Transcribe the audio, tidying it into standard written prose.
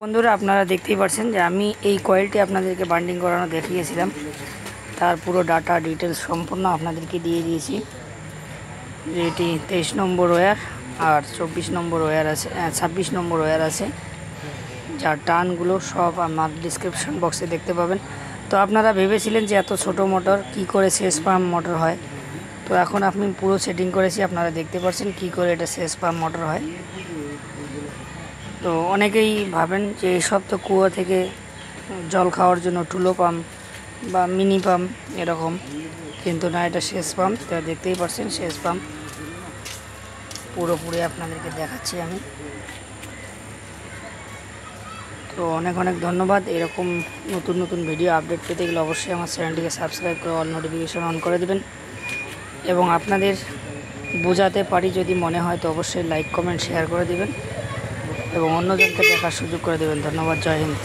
বন্ধুরা আপনারা দেখতেই পাচ্ছেন যে আমি এই কয়েলটি আপনাদেরকে বান্ডিং করানো দেখিয়েছিলাম, তার পুরো ডাটা ডিটেলস সম্পূর্ণ আপনাদেরকে দিয়ে দিয়েছি। এটি 23 নম্বর ওয়্যার আর 24 নম্বর ওয়্যার আছে, 26 নম্বর ওয়্যার আছে, যার টার্নগুলো সব আমার ডিসক্রিপশন বক্সে দেখতে পাবেন। তো আপনারা ভেবেছিলেন যে এত ছোট মোটর কি করে শেষ পাম্প মোটর হয়, তো এখন আপনি পুরো সেটিং করেছি, আপনারা দেখতে পাচ্ছেন কি করে এটা শেষ পাম্প মোটর হয়। তো অনেকেই ভাবেন যে এসব তো কুয়ো থেকে জল খাওয়ার জন্য টুলো পাম্প বা মিনি পাম্প এরকম, কিন্তু না, এটা শেষ পাম্প। তো দেখতেই পাচ্ছেন শেষ পাম্প পুরোপুরি আপনাদেরকে দেখাচ্ছি আমি। তো অনেক অনেক ধন্যবাদ। এরকম নতুন নতুন ভিডিও আপডেট পেতে গেলে অবশ্যই আমার চ্যানেলটিকে সাবস্ক্রাইব করে অল নোটিফিকেশন অন করে দেবেন, এবং আপনাদের বোঝাতে পারি যদি মনে হয় তো অবশ্যই লাইক কমেন্ট শেয়ার করে দেবেন এবং অন্যজনকে দেখার সুযোগ করে দেবেন। ধন্যবাদ। জয় হিন্দ।